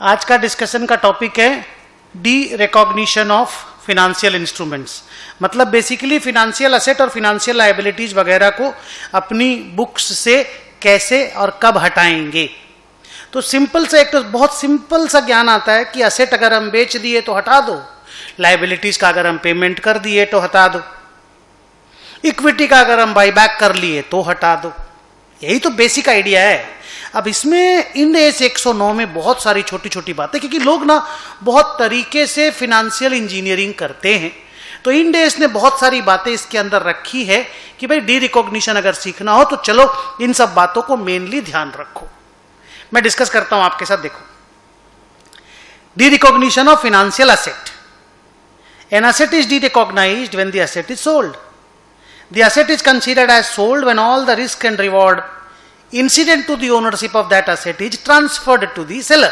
आज का डिस्कशन का टॉपिक है D recognition of financial instruments. मतलब बेसिकली फिनेंशियल असेट और फिनेंशियल लायबिलिटीज वगैरह को अपनी बुक्स से कैसे और कब हटाएंगे। तो सिंपल से एक तो बहुत सिंपल सा ज्ञान आता है कि असेट अगर हम बेच दिए तो हटा दो, लायबिलिटीज का अगर हम पेमेंट कर दिए तो हटा दो, इक्विटी का अगर हम बाईबैक कर लिए तो हटा दो। यही तो बेसिक आइडिया है। अब इसमें इंड एस 109 में बहुत सारी छोटी छोटी बातें, क्योंकि लोग ना बहुत तरीके से फिनेंशियल इंजीनियरिंग करते हैं, तो इंड एस ने बहुत सारी बातें इसके अंदर रखी है कि भाई डी रिकॉग्निशन अगर सीखना हो तो चलो इन सब बातों को मेनली ध्यान रखो। मैं डिस्कस करता हूं आपके साथ। देखो, derecognition of financial asset. An asset is derecognised when the asset is sold. The asset is considered as sold when all the risk and reward incident to the ownership of that asset is transferred to the seller.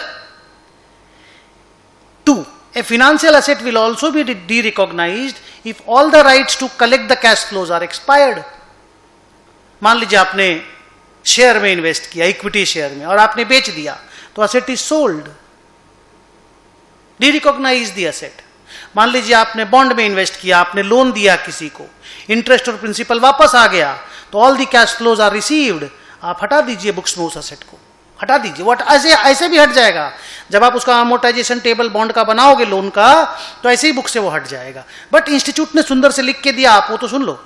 2. A financial asset will also be de-recognized if all the rights to collect the cash flows are expired. मान लीजिए आपने share में invest किया, equity share में, और आपने बेच दिया, तो asset is sold, de-recognize the asset. मान लीजिए आपने बॉन्ड में इन्वेस्ट किया, आपने लोन दिया किसी को, इंटरेस्ट और प्रिंसिपल वापस आ गया, तो all the cash flows are received, आप हटा दीजिए बुक्स में उस असेट को, हटा दीजिए। व्हाट ऐसे भी हट जाएगा। जब आप उसका अमोर्टाइजेशन टेबल बॉन्ड का बनाओगे लोन का, तो ऐसे ही बुक से वो हट जाएगा। बट इंस्टीट्यूट ने सुंदर से लिख के दिया, आप वो तो सुन लो।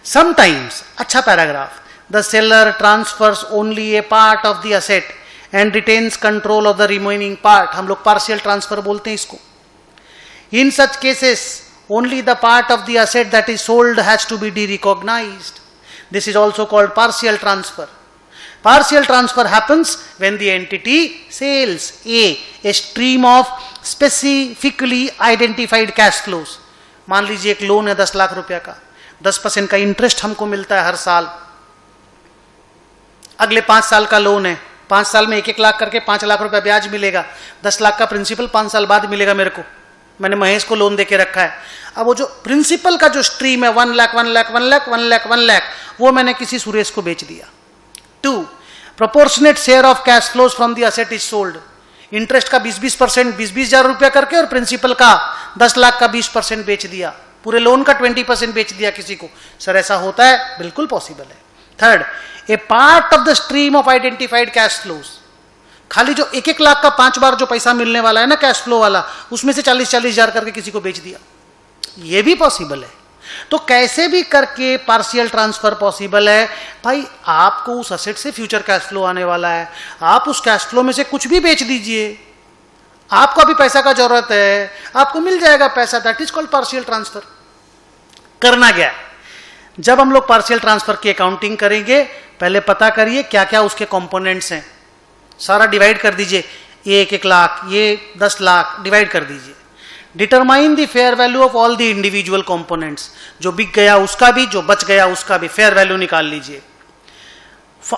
समटाइम्स, अच्छा paragraph, the seller transfers only a part of the asset and retains control of the remaining part. हम लोग पार्शियल ट्रांसफर बोलते हैं इसको। In such cases, only the part of the asset that is sold has to be de-recognized. This is also called partial transfer. Partial transfer happens when the entity sells a stream of specifically identified cash flows. मान लीजिए एक loan है 10 लाख रुपया का, 10% का interest हमको मिलता है हर साल। अगले 5 साल का लोन है, 5 साल में 1-1 लाख करके 5 लाख रुपया ब्याज मिलेगा, 10 लाख का प्रिंसिपल 5 साल बाद मिलेगा मेरे को। मैंने महेश को लोन देके रखा है। अब वो जो प्रिंसिपल का जो स्ट्रीम है 1 लाख 1 लाख 1 लाख 1 लाख 1 लाख, वो मैंने किसी सुरेश को बेच दिया। 2. Proportionate share of cash flows from the asset is sold. Interest का 20% 20 हजार रुपया करके, और प्रिंसिपल का 10 लाख का 20% बेच दिया, पूरे लोन का 20% बेच दिया किसी को। सर ऐसा होता है? बिल्कुल पॉसिबल है। 3. A part of the stream of identified cash flows. खाली जो 1-1 लाख का 5 बार जो पैसा मिलने वाला है ना कैश फ्लो वाला, उसमें से 40-40 हजार करके किसी को बेच दिया, ये भी पॉसिबल है। तो कैसे भी करके पार्शियल ट्रांसफर पॉसिबल है। भाई आपको उस असेट से फ्यूचर कैश फ्लो आने वाला है, आप उस कैश फ्लो में से कुछ भी बेच दीजिए, आपको अभी पैसा का जरूरत है, आपको मिल जाएगा पैसा। That is called partial transfer. करना क्या है, जब हम लोग पार्शियल ट्रांसफर की अकाउंटिंग करेंगे, पहले पता करिए क्या क्या उसके कंपोनेंट्स हैं, सारा डिवाइड कर दीजिए। ये 1-1 लाख, ये 10 लाख, डिवाइड कर दीजिए। Determine the fair value of all the individual components. जो बिक गया उसका भी, जो बच गया उसका भी फेयर वैल्यू निकाल लीजिए।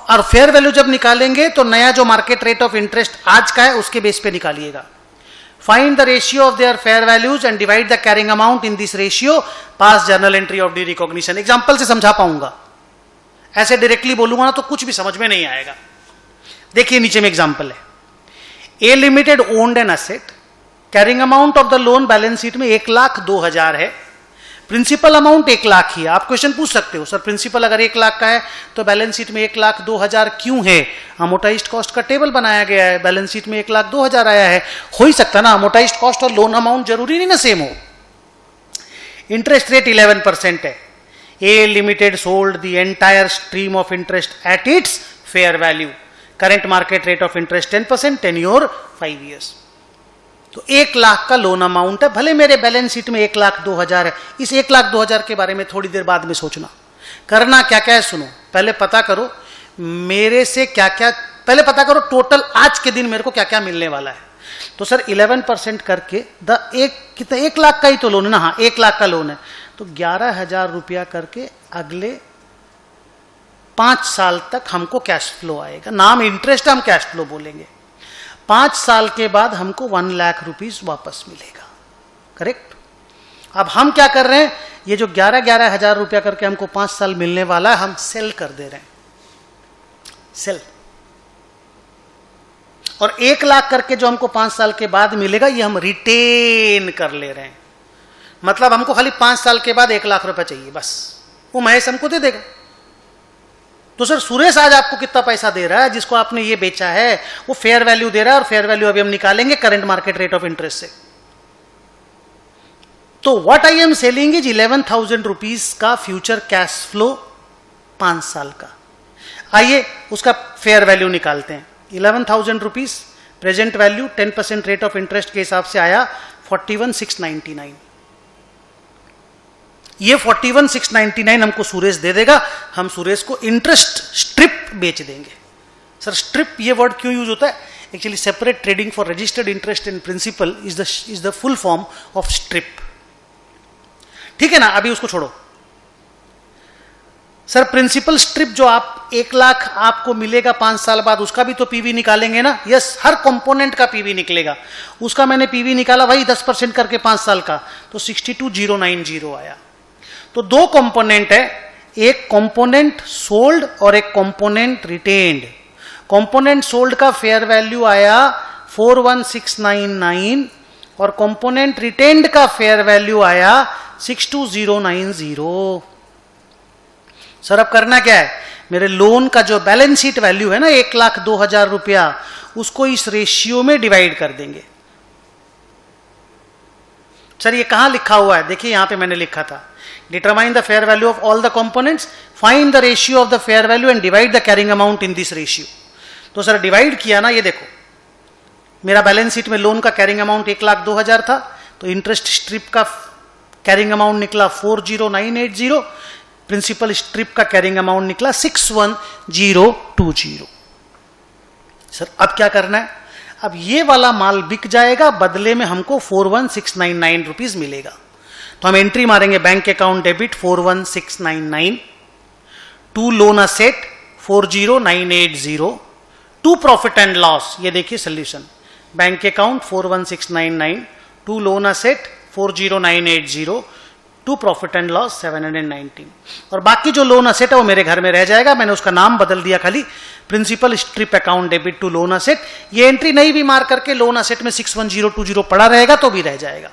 और फेयर वैल्यू जब निकालेंगे तो नया जो मार्केट रेट ऑफ इंटरेस्ट आज का है उसके बेस पे निकालिएगा। Find the ratio of their fair values and divide the carrying amount in this ratio. Pass journal entry of derecognition. Example से समझा पाऊंगा, ऐसे डायरेक्टली बोलूंगा ना तो कुछ भी समझ में नहीं आएगा। देखिए नीचे में एग्जांपल है। ए limited owned an asset, carrying amount of the loan balance sheet में 1,02,000 है, प्रिंसिपल अमाउंट 1 लाख ही है। आप क्वेश्चन पूछ सकते हो, सर प्रिंसिपल अगर 1 लाख का है तो बैलेंस शीट में 1,02,000 क्यों है? अमोर्टाइज्ड कॉस्ट का टेबल बनाया गया है, बैलेंस शीट में 1,02,000 आया है। हो ही सकता ना, अमोर्टाइज्ड कॉस्ट और लोन अमाउंट जरूरी नहीं ना सेम हो। इंटरेस्ट रेट 11% है। ए limited sold the entire stream of interest at its fair value. Current market rate of interest 10%, tenure 5 years. तो 1 लाख का लोन अमाउंट है, भले मेरे बैलेंस शीट में 1,02,000 है। इस 1,02,000 के बारे में थोड़ी देर बाद में सोचना। करना क्या क्या है सुनो, पहले पता करो मेरे से क्या क्या, पहले पता करो टोटल आज के दिन मेरे को क्या क्या मिलने वाला है। तो सर 11% करके कितना 1 लाख का ही तो लोन है ना। हाँ 1 लाख का लोन है, तो 11,000 रुपया करके अगले 5 साल तक हमको कैश फ्लो आएगा। नाम इंटरेस्ट हम कैश फ्लो बोलेंगे। 5 साल के बाद हमको 1 लाख रुपीज वापस मिलेगा। करेक्ट। अब हम क्या कर रहे हैं, ये जो 11,000 हजार रुपया करके हमको 5 साल मिलने वाला है, हम सेल कर दे रहे हैं। सेल। और 1 लाख करके जो हमको 5 साल के बाद मिलेगा ये हम रिटेन कर ले रहे हैं। मतलब हमको खाली 5 साल के बाद 1 लाख रुपए चाहिए बस, वो महेश हमको दे देगा। तो सर सुरेश आज आपको कितना पैसा दे रहा है, जिसको आपने ये बेचा है वो फेयर वैल्यू दे रहा है, और फेयर वैल्यू अभी हम निकालेंगे current market rate of interest से। तो what I am selling is 11,000 rupees का फ्यूचर कैश फ्लो 5 साल का। आइए उसका फेयर वैल्यू निकालते हैं। 11,000 rupees present value 10% rate of interest के हिसाब से आया 41,699। ये 41,699 हमको सुरेश दे देगा, हम सुरेश को इंटरेस्ट स्ट्रिप बेच देंगे। सर स्ट्रिप ये वर्ड क्यों यूज होता है? Actually separate trading for registered interest in principle is the full form of strip. ठीक है ना, अभी उसको छोड़ो। सर प्रिंसिपल स्ट्रिप जो आप 1 लाख आपको मिलेगा 5 साल बाद, उसका भी तो पीवी निकालेंगे ना? यस, हर कंपोनेंट का पीवी निकलेगा। उसका मैंने पीवी निकाला भाई 10% करके 5 साल का, तो 62,090 आया। तो 2 कंपोनेंट है, एक कंपोनेंट सोल्ड और एक कंपोनेंट रिटेन्ड। कंपोनेंट सोल्ड का फेयर वैल्यू आया 41,699 और कंपोनेंट रिटेन्ड का फेयर वैल्यू आया 62,090। सर अब करना क्या है? मेरे लोन का जो बैलेंस शीट वैल्यू है ना 1,02,000 रुपया, उसको इस रेशियो में डिवाइड कर देंगे। सर ये कहां लिखा हुआ है? देखिए यहां पे मैंने लिखा था, determine the fair value of all the components, find the ratio of the fair value and divide the carrying amount in this ratio. तो सर डिवाइड किया ना, ये देखो मेरा बैलेंस शीट में लोन का कैरिंग अमाउंट 1,02,000 था, तो इंटरेस्ट स्ट्रिप का कैरिंग अमाउंट निकला 40,980, प्रिंसिपल स्ट्रिप का कैरिंग अमाउंट निकला 61,020। सर अब क्या करना है? अब ये वाला माल बिक जाएगा, बदले में हमको 41,699 रुपीज मिलेगा। तो हम एंट्री मारेंगे bank account debit 41,699, to loan asset 40,980, to profit and loss. ये देखिए solution, bank account 41,699, to loan asset 40,980, to profit and loss 719। और बाकी जो लोन असेट है वो मेरे घर में रह जाएगा, मैंने उसका नाम बदल दिया खाली principal strip account debit to loan asset. ये एंट्री नहीं भी मार करके लोन असेट में 61020 पड़ा रहेगा तो भी रह जाएगा।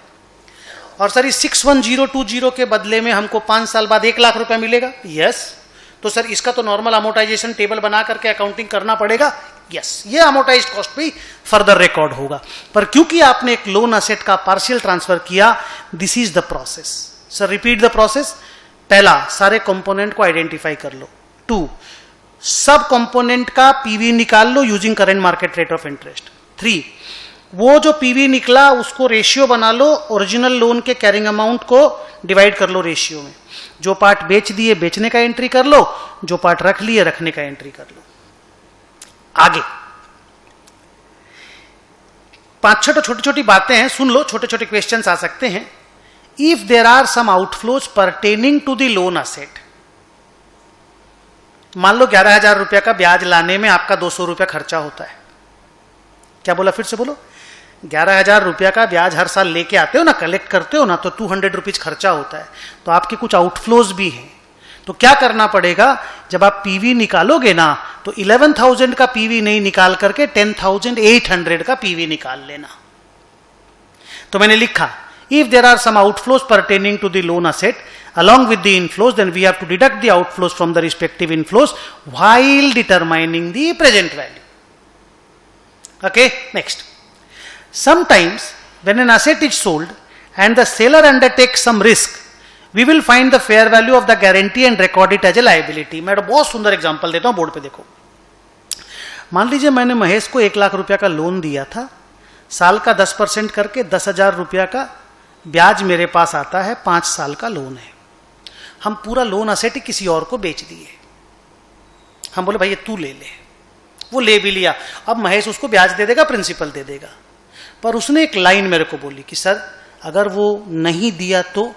और सर इस 61020 के बदले में हमको 5 साल बाद 1 लाख रुपया मिलेगा। यस, तो सर इसका तो नॉर्मल अमोर्टाइजेशन टेबल बना करके अकाउंटिंग करना पड़ेगा। यस, ये अमोर्टाइज कॉस्ट भी फर्दर रिकॉर्ड होगा, पर क्योंकि आपने एक लोन असेट का पार्शियल ट्रांसफर किया, this is the process. Sir repeat the process. पहला, सारे कंपोनेंट को आइडेंटिफाई कर लो। 2, सब कंपोनेंट का पीवी निकाल लो using current market rate of interest. 3, वो जो पीवी निकला उसको रेशियो बना लो, ओरिजिनल लोन के कैरिंग अमाउंट को डिवाइड कर लो रेशियो में। जो पार्ट बेच दिए बेचने का एंट्री कर लो, जो पार्ट रख लिए रखने का एंट्री कर लो। आगे 5-6 छोटी छोटी बातें हैं, सुन लो, छोटे छोटे क्वेश्चंस आ सकते हैं। If there are some outflows pertaining to the loan asset, मान लो 11,000 रुपया का ब्याज लाने में आपका 200 रुपया खर्चा होता है। क्या बोला? फिर से बोलो। 11,000 रुपया का ब्याज हर साल लेके आते हो ना, कलेक्ट करते हो ना, तो 200 रुपीज खर्चा होता है, तो आपके कुछ आउटफ्लोज भी हैं। तो क्या करना पड़ेगा, जब आप पीवी निकालोगे ना, तो 11,000 का पीवी नहीं निकाल करके 10,800 का पीवी निकाल लेना। तो मैंने लिखा, if there are some outflows pertaining to the loan asset along with the inflows, then we have to deduct the outflows from the respective inflows while determining the present value. Okay, next. Sometimes when an asset is sold and the seller undertakes some risk, we will find the fair value of the guarantee and record it as a liability. मैं बहुत सुंदर example देता हूं, board पे देखो। मान लीजिए मैंने महेश को 1 लाख रुपया का लोन दिया था, साल का 10% करके 10,000 रुपया का ब्याज मेरे पास आता है, 5 साल का लोन है। हम पूरा लोन असेट ही किसी और को बेच दिए। हम बोले भाई ये तू ले ले, वो ले भी लिया। अब महेश उसको ब्याज दे देगा, प्रिंसिपल दे देगा, पर उसने एक लाइन मेरे को बोली कि सर अगर वो नहीं दिया तो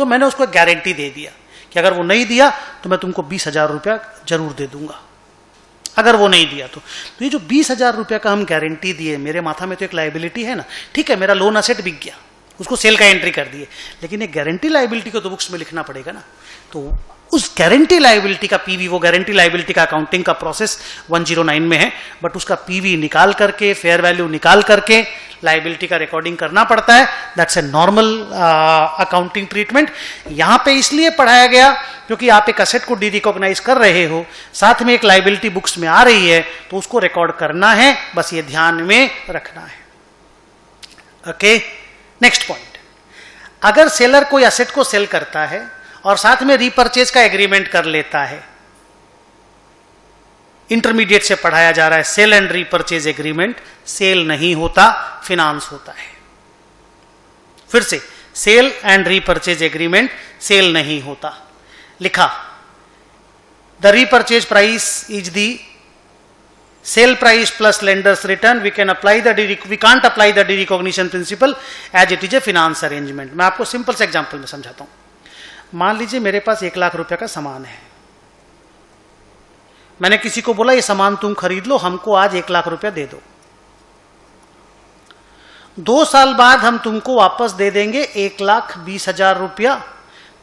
मैंने उसको एक गारंटी दे दिया कि अगर वो नहीं दिया तो मैं तुमको 20,000 रुपया जरूर दे दूंगा, अगर वो नहीं दिया तो ये जो 20,000 रुपया का हम गारंटी दिए, मेरे माथा में तो एक लायबिलिटी है ना। ठीक है, मेरा लोन असेट बिक गया, उसको सेल का एंट्री कर दिए, लेकिन एक गारंटी लायबिलिटी को तो बुक्स में लिखना पड़ेगा ना। तो उस गारंटी लायबिलिटी का पीवी, वो गारंटी लायबिलिटी का अकाउंटिंग का प्रोसेस 109 में है, बट उसका पीवी निकाल करके, फेयर वैल्यू निकाल करके लायबिलिटी का रिकॉर्डिंग करना पड़ता है. That's a normal accounting treatment. यहां पे इसलिए पढ़ाया गया क्योंकि आप एक असेट को डी रिकॉग्नाइज कर रहे हो, साथ में एक लायबिलिटी बुक्स में आ रही है, तो उसको रिकॉर्ड करना है, बस ये ध्यान में रखना है. Okay, next point. अगर सेलर कोई असेट को सेल करता है और साथ में रीपर्चेज का एग्रीमेंट कर लेता है, इंटरमीडिएट से पढ़ाया जा रहा है, sale and repurchase agreement sale नहीं होता, फिनांस होता है. फिर से, sale and repurchase agreement sale नहीं होता. लिखा, the repurchase price is the sale price plus lender's return, we can apply we can't apply the derecognition principle as it is a finance arrangement. मैं आपको simple से example में समझाता हूं. मान लीजिए मेरे पास 1 लाख रुपए का सामान है. मैंने किसी को बोला ये सामान तुम खरीद लो, हमको आज 1 लाख रुपया दे दो. 2 साल बाद हम तुमको वापस दे देंगे 1,20,000 रुपया,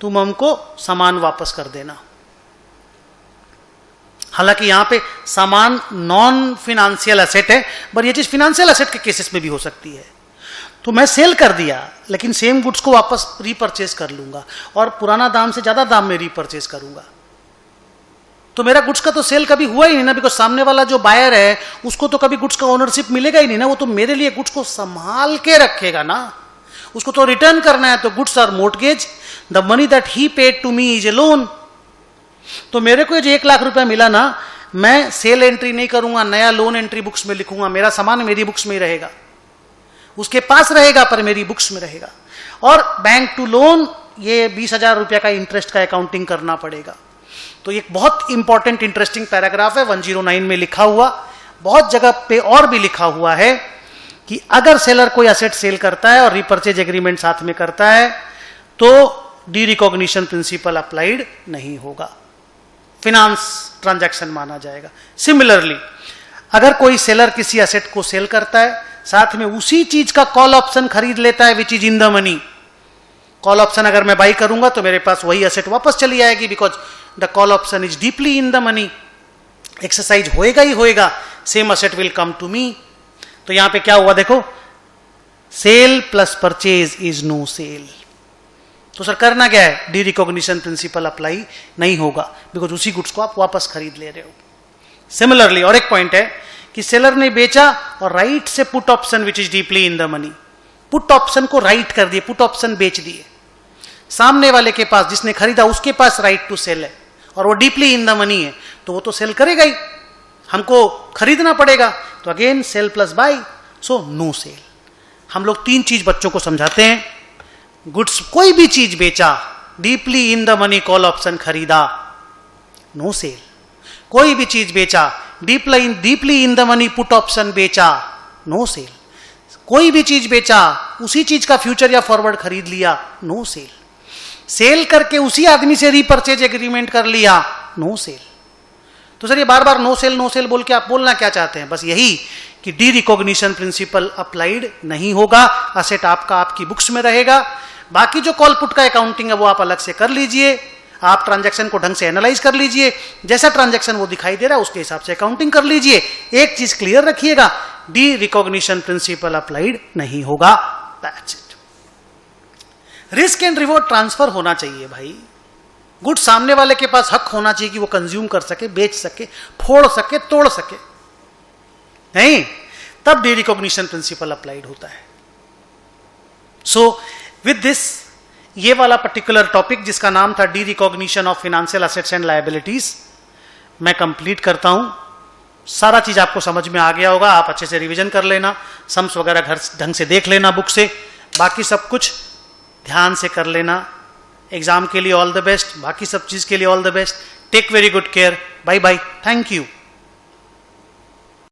तुम हमको सामान वापस कर देना. हालांकि यहां पे सामान नॉन फिनेंशियल एसेट है, पर यह चीज फिनेंशियल एसेट के केसेस में भी हो सकती है. तो मैं सेल कर दिया, लेकिन सेम गुड्स को वापस रीपर्चेज कर लूंगा और पुराना दाम से ज्यादा दाम में रीपर्चेज करूंगा. तो मेरा गुड्स का तो सेल कभी हुआ ही नहीं ना, बिकॉज सामने वाला जो बायर है उसको तो कभी गुड्स का ओनरशिप मिलेगा ही नहीं ना. वो तो मेरे लिए गुड्स को संभाल के रखेगा ना, उसको तो रिटर्न करना है. तो goods are mortgage, the money that he paid to me is a loan. तो मेरे को जो 1 लाख रुपया मिला ना, मैं सेल एंट्री नहीं करूंगा, नया लोन एंट्री बुक्स में लिखूंगा. मेरा सामान मेरी बुक्स में ही रहेगा, उसके पास रहेगा पर मेरी बुक्स में रहेगा. और बैंक टू लोन, ये 20,000 रुपया का इंटरेस्ट का अकाउंटिंग करना पड़ेगा. तो ये बहुत इंपॉर्टेंट इंटरेस्टिंग पैराग्राफ है 109 में लिखा हुआ. बहुत जगह पे और भी लिखा हुआ है कि अगर सेलर कोई एसेट सेल करता है और रीपर्चेज एग्रीमेंट साथ में करता है तो डी रिकॉग्निशन प्रिंसिपल अप्लाइड नहीं होगा, फिनांस ट्रांजैक्शन माना जाएगा. सिमिलरली, अगर कोई सेलर किसी एसेट को सेल करता है, साथ में उसी चीज का कॉल ऑप्शन खरीद लेता है which is in the money. Call option अगर मैं बाई करूंगा तो मेरे पास वही एसेट वापस चली आएगी, because the call option is deeply in the money. Exercise होएगा ही होएगा, same asset will come to me. तो यहां पे क्या हुआ देखो, sale plus purchase is no sale. तो सर करना क्या है, डी रिकॉग्निशन प्रिंसिपल अप्लाई नहीं होगा, बिकॉज उसी गुड्स को आप वापस खरीद ले रहे हो. सिमिलरली और एक पॉइंट है कि सेलर ने बेचा और राइट से put option which is deeply in the money, put option को राइट कर दिए, पुट ऑप्शन बेच दिए. सामने वाले के पास, जिसने खरीदा उसके पास राइट टू सेल है और वो डीपली इन द मनी है, तो वो तो सेल करेगा ही, हमको खरीदना पड़ेगा. तो again sale plus buy, so no sale. हम लोग 3 चीज बच्चों को समझाते हैं. गुड्स कोई भी चीज बेचा, deeply in the money call option खरीदा, नो सेल. कोई भी चीज बेचा, deeply in the money put option बेचा, नो सेल. कोई भी चीज बेचा, उसी चीज का फ्यूचर या फॉरवर्ड खरीद लिया, नो सेल. सेल करके उसी आदमी से रीपर्चेज एग्रीमेंट कर लिया, नो सेल. तो सर ये बार बार नो सेल बोल के आप बोलना क्या चाहते हैं? बस यही कि डी रिकॉग्निशन प्रिंसिपल अप्लाइड नहीं होगा, असेट आपका आपकी बुक्स में रहेगा. बाकी जो कॉल पुट का अकाउंटिंग है वो आप अलग से कर लीजिए. आप ट्रांजैक्शन को ढंग से एनालाइज कर लीजिए, जैसा ट्रांजैक्शन वो दिखाई दे रहा है उसके हिसाब से अकाउंटिंग कर लीजिए. एक चीज क्लियर रखिएगा, डी रिकॉग्निशन प्रिंसिपल अप्लाइड नहीं होगा. That's it. Risk and reward transfer होना चाहिए भाई. गुड सामने वाले के पास हक होना चाहिए कि वो कंज्यूम कर सके, बेच सके, फोड़ सके, तोड़ सके. नहीं, तब डी रिकॉग्निशन प्रिंसिपल अप्लाइड होता है. सो विद दिस, ये वाला पर्टिकुलर टॉपिक जिसका नाम था D recognition of financial assets and liabilities, मैं कंप्लीट करता हूं. सारा चीज आपको समझ में आ गया होगा. आप अच्छे से रिवीजन कर लेना, सम्स वगैरह घर ढंग से देख लेना बुक से. बाकी सब कुछ ध्यान से कर लेना. एग्जाम के लिए ऑल द बेस्ट, बाकी सब चीज के लिए all the best. Take very good care. Bye bye. Thank you.